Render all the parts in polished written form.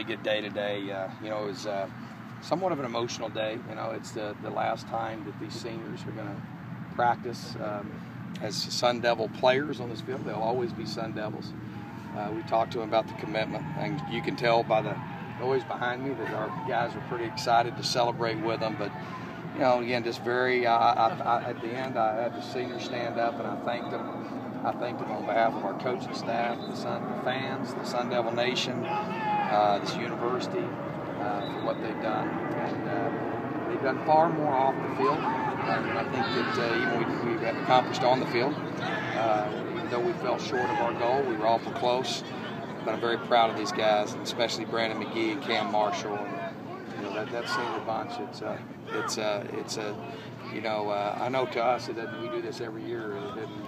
really good day today. You know, it was somewhat of an emotional day. You know, it's the last time that these seniors are going to practice as Sun Devil players on this field. They'll always be Sun Devils. We talked to them about the commitment, and you can tell by the noise behind me that our guys are pretty excited to celebrate with them. But you know, again, just very. At the end, I had the seniors stand up, and I thanked them. I thanked them on behalf of our coaching staff, the fans, the Sun Devil Nation, this university, for what they've done. And they've done far more off the field than I think that even we've accomplished on the field. Even though we fell short of our goal, we were awful close. But I'm very proud of these guys, and especially Brandon McGee and Cam Marshall. And, you know, that senior bunch. You know, I know to us it doesn't. We do this every year,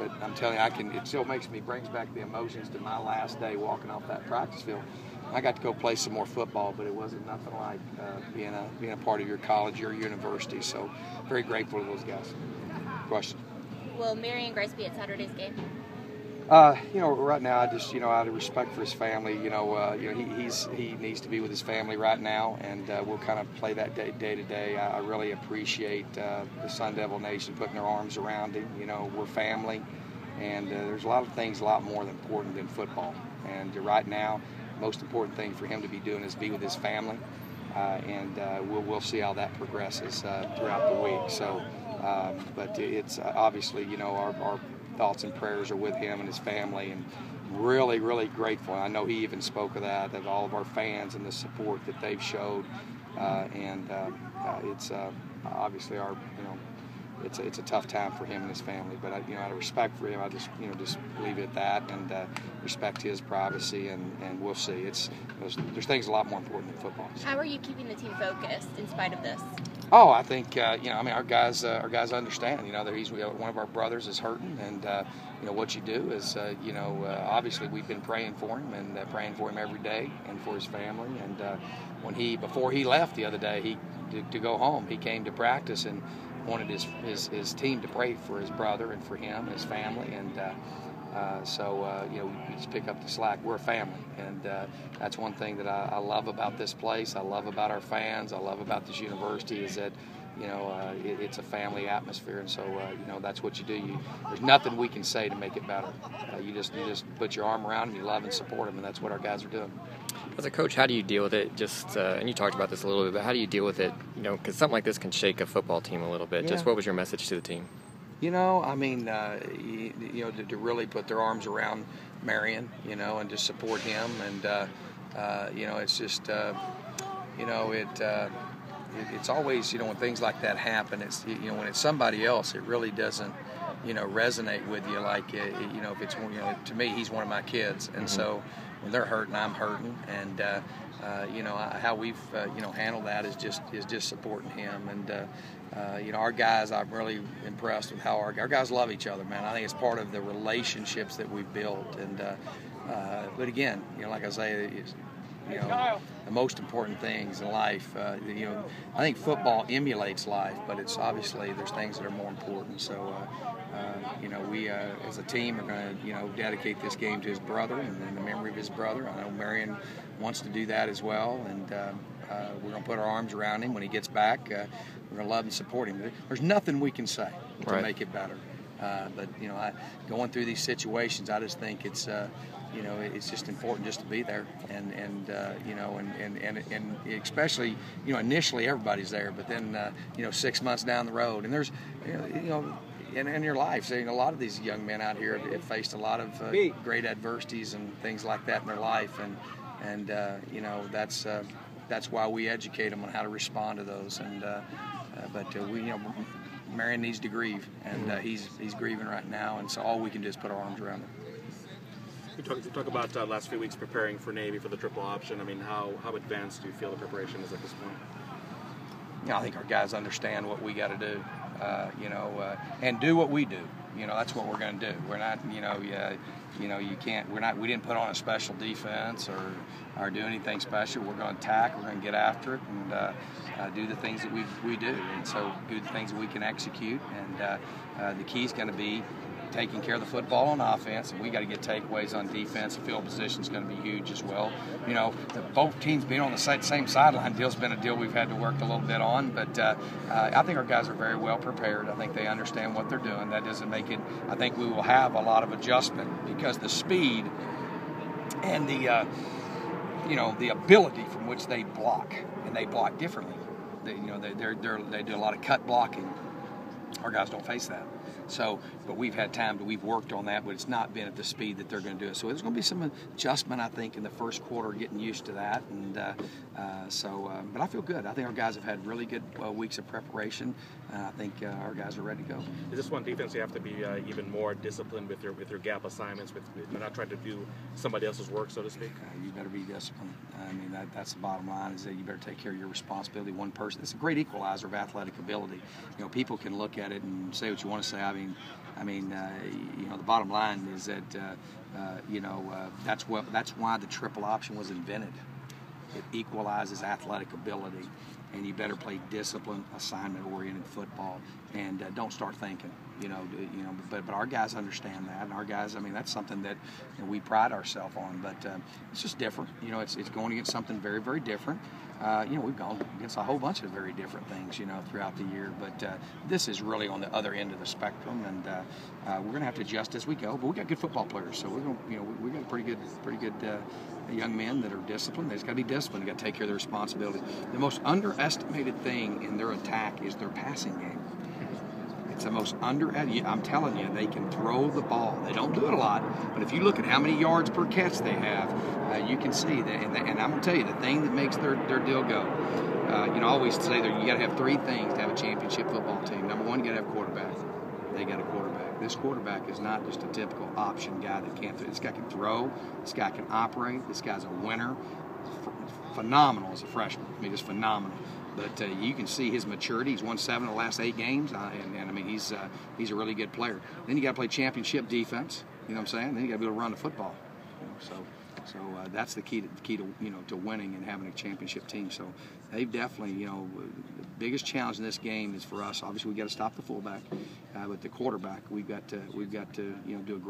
but I'm telling you, it still brings back the emotions to my last day walking off that practice field. I got to go play some more football, but it wasn't nothing like being a part of your college or university. So, very grateful to those guys. Question. Will Marion Grice be at Saturday's game? You know, right now, I just, out of respect for his family, he needs to be with his family right now, and we'll kind of play that day to day. I really appreciate the Sun Devil Nation putting their arms around him. You know, we're family, and there's a lot of things a lot more important than football. And right now, the most important thing for him to be doing is be with his family, and we'll see how that progresses throughout the week. So, but it's obviously, our thoughts and prayers are with him and his family, and really, really grateful. I know he even spoke of that, of all of our fans and the support that they've showed, and it's obviously it's a tough time for him and his family. But out of respect for him, I just leave it at that, and respect his privacy, and we'll see. There's things a lot more important than football. How are you keeping the team focused in spite of this? Oh, I think our guys understand. That one of our brothers is hurting, and what you do is obviously we've been praying for him and praying for him every day and for his family. And before he left the other day, to go home, he came to practice and wanted his team to pray for his brother and for him and his family. And we just pick up the slack. We're a family, and that's one thing that I love about this place. I love about our fans. I love about this university is that it's a family atmosphere, and so that's what you do. There's nothing we can say to make it better. You just put your arm around them, you love and support them, and that's what our guys are doing. As a coach, how do you deal with it? And you talked about this a little bit, but how do you deal with it? Because something like this can shake a football team a little bit. Yeah. Just what was your message to the team? To really put their arms around Marion, and just support him, and it's just, it's always, when things like that happen, it's, when it's somebody else, it really doesn't, resonate with you like, if it's, to me, he's one of my kids, and so when they're hurting, I'm hurting, and how we've, handled that is just supporting him, and our guys, I'm really impressed with how our guys love each other, man. I think it's part of the relationships that we've built, and but again, like I say, it's, the most important things in life. I think football emulates life, but it's obviously there's things that are more important. So, we as a team are going to, dedicate this game to his brother and in the memory of his brother. I know Marion wants to do that as well, and we're going to put our arms around him when he gets back. We're going to love and support him. There's nothing we can say to make it better. But going through these situations, I just think it's it's just important just to be there, and especially initially everybody's there, but then 6 months down the road, and there's in your life, a lot of these young men out here have faced a lot of great adversities and things like that in their life, and that's why we educate them on how to respond to those, and Marion needs to grieve, and he's grieving right now, and so all we can do is put our arms around him. You talk about last few weeks preparing for Navy for the triple option. I mean, how advanced do you feel the preparation is at this point? I think our guys understand what we got to do, and do what we do. That's what we're going to do. We're not, you can't. We didn't put on a special defense or do anything special. We're going to attack. We're going to get after it and do the things that we do. And so do the things that we can execute. And the key is going to be taking care of the football on offense, and we got to get takeaways on defense. Field position is going to be huge as well. You know, both teams being on the same sideline deal's been a deal we've had to work a little bit on, but I think our guys are very well prepared. I think they understand what they're doing. That doesn't make it. I think we will have a lot of adjustment because the speed and the the ability from which they block, and they block differently. They do a lot of cut blocking. Our guys don't face that. So, but we've had time we've worked on that, but it's not been at the speed that they're going to do it. So there's going to be some adjustment, I think, in the first quarter, getting used to that. And but I feel good. I think our guys have had really good weeks of preparation. I think our guys are ready to go. Is this one defense you have to be even more disciplined with your gap assignments, with not trying to do somebody else's work, so to speak? You better be disciplined. I mean, that's the bottom line, is that you better take care of your responsibility. One person. It's a great equalizer of athletic ability. You know, people can look at it and say what you want to say. I mean, the bottom line is that that's why the triple option was invented. It equalizes athletic ability, and you better play disciplined, assignment-oriented football, and don't start thinking. But our guys understand that, and our guys, I mean, that's something that we pride ourselves on. But it's just different. It's going against something very, very different. We've gone against a whole bunch of very different things, throughout the year. But this is really on the other end of the spectrum, and we're going to have to adjust as we go. But we got good football players, so we're going. We got pretty good young men that are disciplined. They just got to be disciplined. They got to take care of their responsibility. The most underestimated thing in their attack is their passing game. It's the most I'm telling you, they can throw the ball. They don't do it a lot, but if you look at how many yards per catch they have, you can see that. And I'm going to tell you, the thing that makes their deal go, I always say that you got to have three things to have a championship football team. Number one, you got to have a quarterback. They got a quarterback. This quarterback is not just a typical option guy that can't throw. This guy can throw. This guy can operate. This guy's a winner. Phenomenal as a freshman. I mean, just phenomenal. But you can see his maturity. He's won 7 of the last 8 games, and I mean, he's a really good player. Then you got to play championship defense. You know what I'm saying? Then you got to be able to run the football. So that's the key to winning and having a championship team. So they've definitely, the biggest challenge in this game is for us. Obviously, we got to stop the fullback, but the quarterback, we've got to do a great